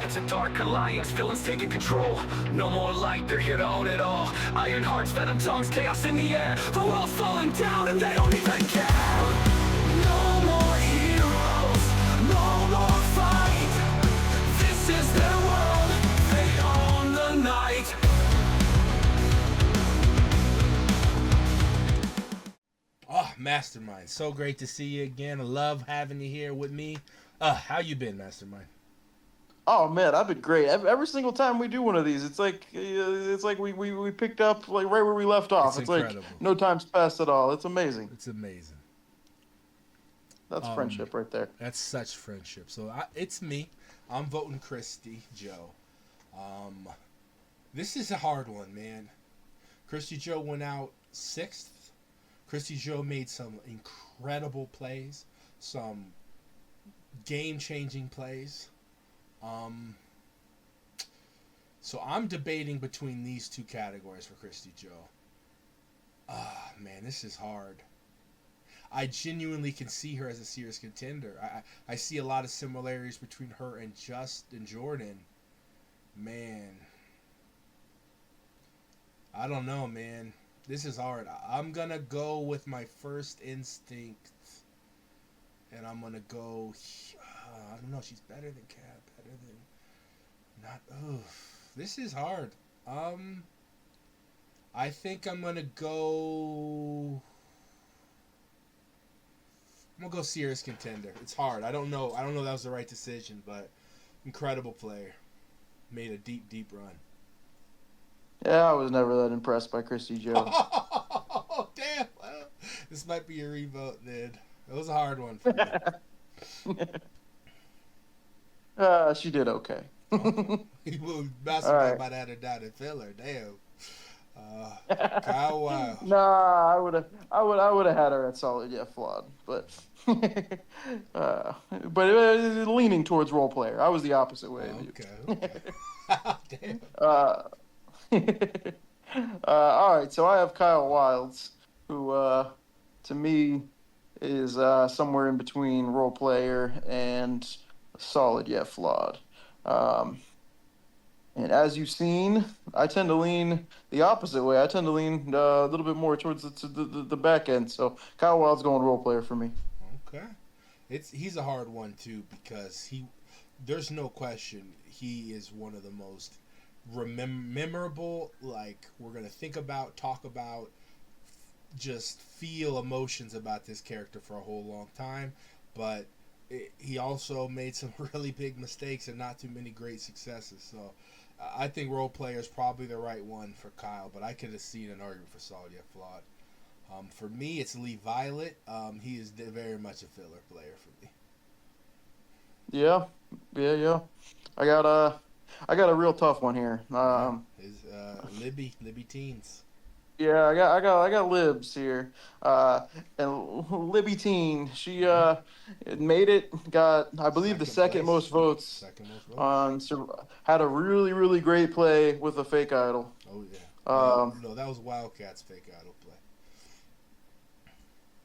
It's a dark alliance, villains taking control. No more light, they're here to own it all. Iron hearts, venom tongues, chaos in the air. The world's falling down and they don't even care. No more heroes, no more fight. This is their world, they own the night. Oh, Mastermind, so great to see you again. I love having you here with me. How you been, Mastermind? Oh man, I've been great. Every single time we do one of these, it's like we picked up like right where we left off. It's It's like incredible. no time's passed at all. It's amazing. It's amazing. That's friendship right there. That's such friendship. So it's me. I'm voting Christy Joe. This is a hard one, man. Christy Joe went out 6th. Christy Joe made some incredible plays, some game-changing plays. So I'm debating between these two categories for Christy Joe. Man, this is hard. I genuinely can see her as a serious contender. I see a lot of similarities between her and Justin Jordan. Man. I don't know, man. This is hard. I'm going to go with my first instinct. And I'm going to go... I don't know. She's better than Kat. Better than... Not... Oof. This is hard. I think I'm going to go... I'm going to go serious contender. It's hard. I don't know. That was the right decision, but incredible player. Made a deep, deep run. Yeah, I was never that impressed by Christy Joe. Oh, damn. Well, this might be your revote, then. It was a hard one for me. She did okay. Basketball might have had her down in filler. Damn. Kyle Wild. Nah, I would have had her at solid yet flawed, but leaning towards role player. I was the opposite way. Okay. Damn. All right, so I have Kyle Wilds, who to me is somewhere in between role player and solid yet flawed. And as you've seen, I tend to lean the opposite way. I tend to lean a little bit more towards the back end. So Kyle Wilde's going role player for me. Okay, he's a hard one too because there's no question he is one of the most memorable. Like we're gonna think about, talk about, just feel emotions about this character for a whole long time. But he also made some really big mistakes and not too many great successes. So I think role player is probably the right one for Kyle, but I could have seen an argument for solid yet flawed. For me, it's Lee Violet. He is very much a filler player for me. Yeah. I got a real tough one here. Libby Teens. Yeah, I got Libs here, and Libby Teen. She made it. Got I believe the second most votes. Had a really great play with a fake idol. Oh yeah. No, that was Wildcats' fake idol play.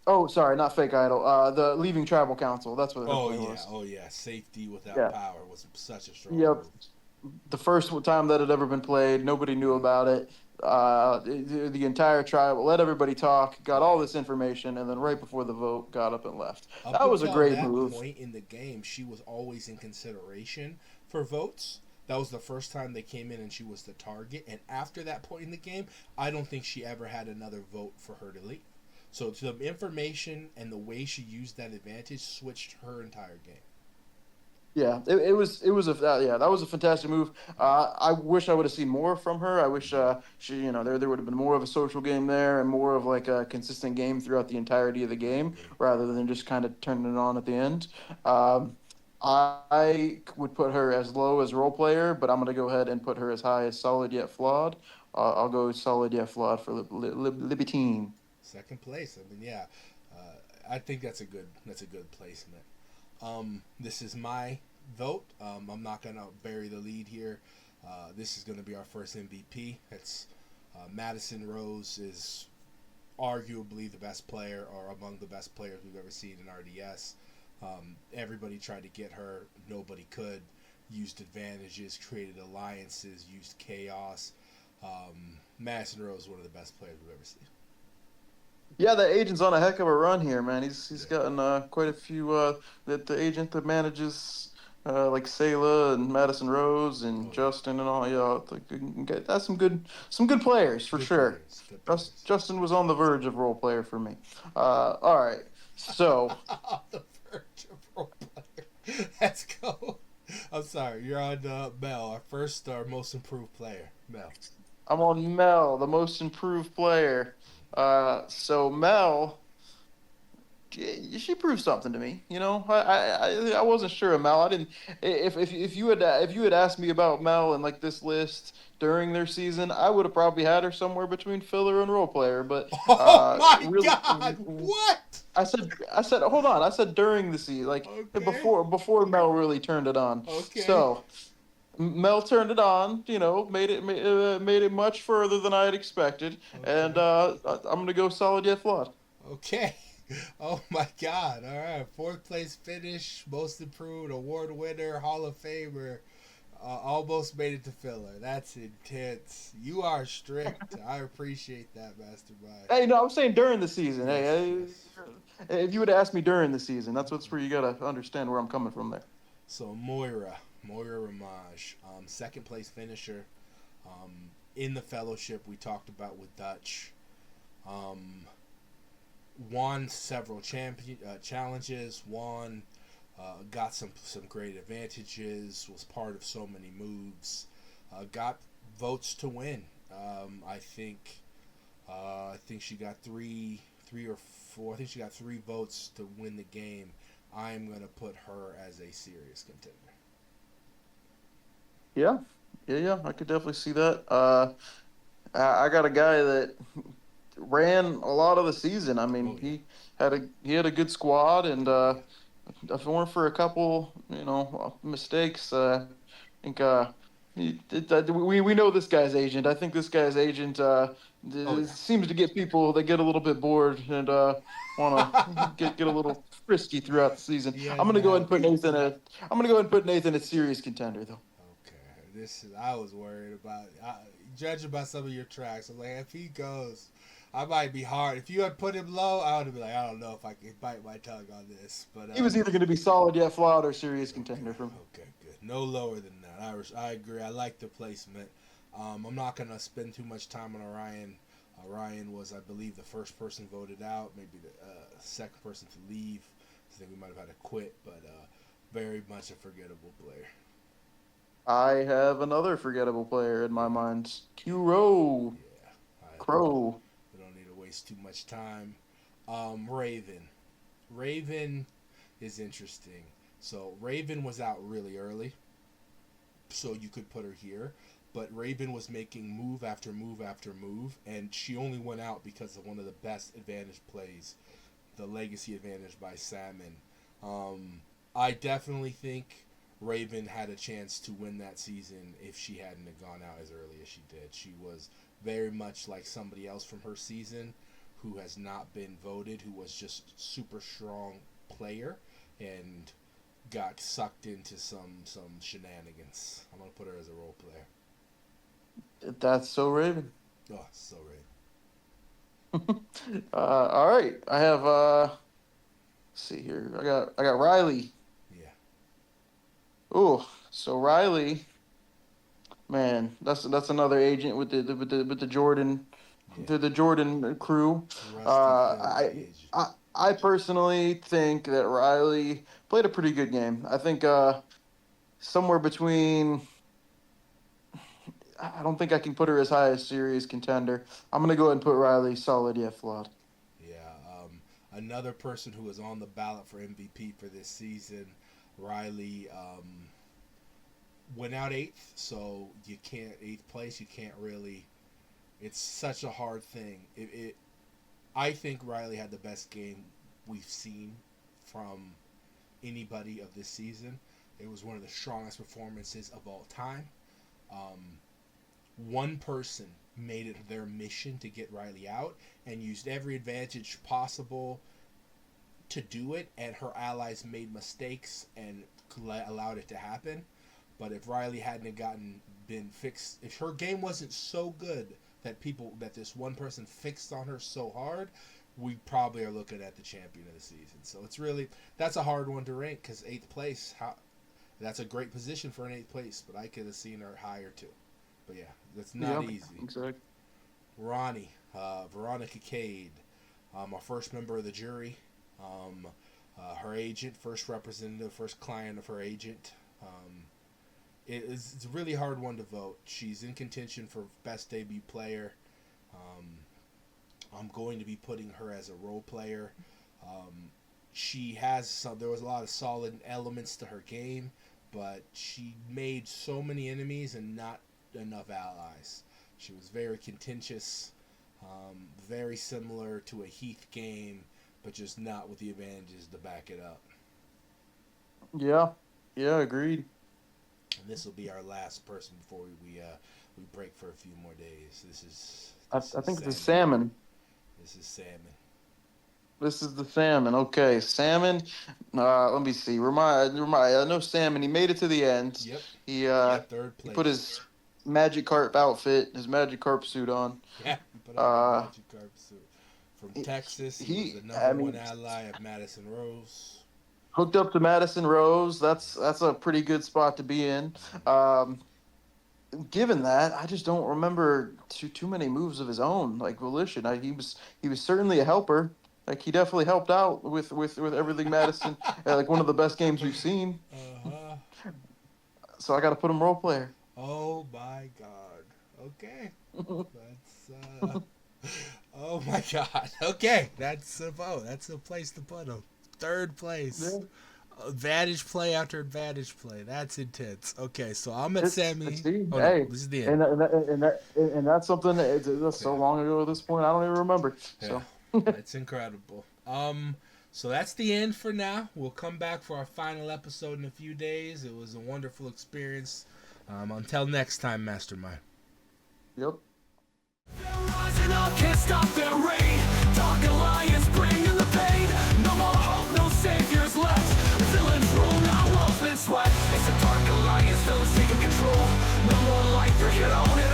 Oh, sorry, not fake idol. The Leaving Tribal Council. That's what her play was. Oh yeah. Safety without power was such a strong. Yep. Move. The first time that had ever been played, nobody knew about it. The entire tribe let everybody talk, got all this information, and then right before the vote, got up and left. That was a great move. Point in the game, she was always in consideration for votes. That was the first time they came in and she was the target. And after that point in the game, I don't think she ever had another vote for her to leave. So the information and the way she used that advantage switched her entire game. Yeah, that was a fantastic move. I wish I would have seen more from her. I wish she, there would have been more of a social game there and more of like a consistent game throughout the entirety of the game rather than just kind of turning it on at the end. I would put her as low as role player, but I'm going to go ahead and put her as high as solid yet flawed. I'll go solid yet flawed for Libertine. Second place. I mean, yeah, I think that's a good placement. This is my vote. I'm not gonna bury the lead here. This is gonna be our first MVP. It's Madison Rose is arguably the best player or among the best players we've ever seen in RDS. Everybody tried to get her, nobody could. used advantages, created alliances, used chaos. Madison Rose is one of the best players we've ever seen. Yeah, that agent's on a heck of a run here, man. He's Yeah. gotten quite a few that the agent that manages like Sayla and Madison Rose and Oh yeah. Justin and all. Yeah, that's some good players for Good sure. players. Good players. Justin was on the verge of role player for me. All right, so On the verge of role player. Let's go. I'm sorry. You're on Mel, our most improved player. Mel. I'm on Mel, the most improved player. So Mel. She proved something to me. You know, I wasn't sure of Mel. I didn't. If you had asked me about Mel and like this list during their season, I would have probably had her somewhere between filler and role player. But Oh my really, God! What? I said hold on. I said during the season, like Okay. before Mel really turned it on. Okay. So Mel turned it on. You know, made it much further than I had expected. And Okay. I'm gonna go solid yet flawed. Okay. Oh my God! All right, fourth place finish, most improved, award winner, Hall of Famer. Almost made it to filler. That's intense. You are strict. I appreciate that, Mastermind. Hey, no, I'm saying during the season. Yes, Hey, yes. if you would ask me during the season, that's where you gotta understand where I'm coming from there. So Moira Ramage, second place finisher. In the fellowship we talked about with Dutch. Um, Won several challenges. Got some great advantages. Was part of so many moves. Got votes to win. I think. I think she got three or four. I think she got 3 votes to win the game. I'm gonna put her as a serious contender. Yeah, yeah. I could definitely see that. I got a guy that ran a lot of the season. I mean, Oh yeah, he had a good squad, and oh yeah. if it weren't for a couple, mistakes, I think we know this guy's agent. I think this guy's agent Oh seems to get people that get a little bit bored and want to get a little frisky throughout the season. yeah. He I'm has gonna go ahead that. and put Nathan a. I'm gonna go ahead and put Nathan a serious contender though. Okay, this is. I was worried about. Judging by some of your tracks, I'm like, if he goes, I might be hard. If you had put him low, I would have been like, I don't know if I can bite my tongue on this. But He was either going to be solid yet flawed or serious okay, contender for me. okay, good. No lower than that. I agree. I like the placement. I'm not gonna spend too much time on Orion. Ryan was, I believe, the first person voted out, maybe the second person to leave. I think we might have had to quit, but very much a forgettable player. I have another forgettable player in my mind. Q Rowe. Yeah, Crow. we don't need to waste too much time. Raven. Raven is interesting. So Raven was out really early, so you could put her here. But Raven was making move after move after move, and she only went out because of one of the best advantage plays, the legacy advantage by Salmon. I definitely think Raven had a chance to win that season if she hadn't have gone out as early as she did. She was very much like somebody else from her season who has not been voted, who was just super strong player and got sucked into some shenanigans. I'm gonna put her as a role player. That's so Raven. Oh, so right. All right. I have let's see here. I got Riley. Yeah. Oh, so Riley, man, that's another agent with the Jordan Yeah. the Jordan crew. Rusty Uh, filthy I agent. I I personally think that Riley played a pretty good game. I think somewhere between. I don't think I can put her as high as serious contender. I'm gonna go ahead and put Riley solid yet flawed. Yeah. Another person who was on the ballot for MVP for this season, Riley, went out eighth. So you can't eighth place. You can't really. It's such a hard thing. I think Riley had the best game we've seen from anybody of this season. It was one of the strongest performances of all time. Um, One person made it their mission to get Riley out and used every advantage possible to do it, and her allies made mistakes and allowed it to happen. But if Riley hadn't been fixed, if her game wasn't so good that this one person fixed on her so hard, we probably are looking at the champion of the season. So that's a hard one to rank, because 8th place, that's a great position for an 8th place, but I could have seen her higher too. But yeah, that's not easy. Exactly. Ronnie, Veronica Cade, our first member of the jury, her agent, first representative, first client of her agent. It's a really hard one to vote. She's in contention for best debut player. I'm going to be putting her as a role player. There was a lot of solid elements to her game, but she made so many enemies and not enough allies. She was very contentious, very similar to a Heath game, but just not with the advantages to back it up. Yeah, agreed. And this will be our last person before we break for a few more days. I think it's the salmon. This is salmon. This is the salmon. Okay, salmon. Let me see. Remind. I know salmon. He made it to the end. Yep. He third place. He put his Magic Carp outfit, his Magic Carp suit on. Yeah, he put on a Magic Carp suit. From Texas, he was the number one ally of Madison Rose. Hooked up to Madison Rose. That's a pretty good spot to be in. Given that, I just don't remember too many moves of his own, like volition. He was certainly a helper. Like, he definitely helped out with everything Madison. Like, one of the best games we've seen. So I got to put him role player. Oh my God. Okay. That's oh my God. Okay. That's a vote. That's a place to put him. 3rd place. Yeah. Advantage play after advantage play. That's intense. Okay, so I'm at Sammy. This is the end. And that's something that's so long ago at this point. I don't even remember. So it's incredible. So that's the end for now. We'll come back for our final episode in a few days. It was a wonderful experience. Until next time, Mastermind. Yep. They're rising up, can't stop their reign. Dark Alliance bringing the pain. No more hope, no saviors left. Villains rule, now wolf and sweat. It's a Dark Alliance, villains taking control. No more light, they're here to own it